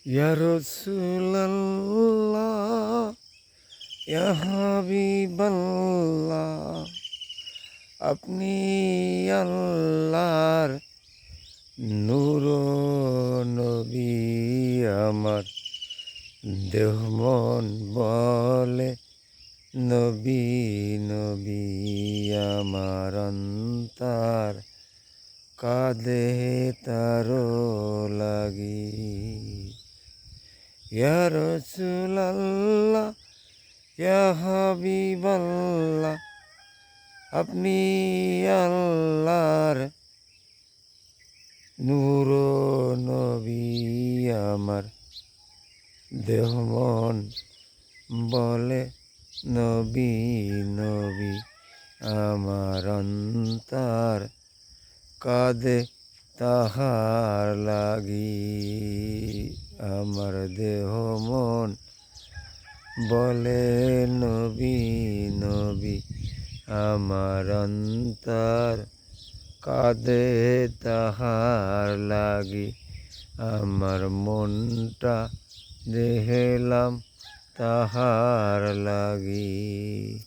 ইয়া রাসূলাল্লাহ, ইয়া হাবিবাল্লাহ, আপনি আল্লাহর নূর নবী। আমার দেহ মন বলে নবী নবী, আমার অন্তর কাঁদে তারো লাগি। ইয়া রাসূলাল্লাহ, ইয়া হাবিবাল্লাহ, আপনি আল্লাহর নূর নবী। আমার দেহ মন বলে নবী নবী, আমার অন্তর কাঁদে তাহার লাগি। আমার দেহ মন বলে নবী নবী, আমার অন্তর কাঁদে তাহার লাগি। আমার মনটা দেহেলাম তাহার লাগি।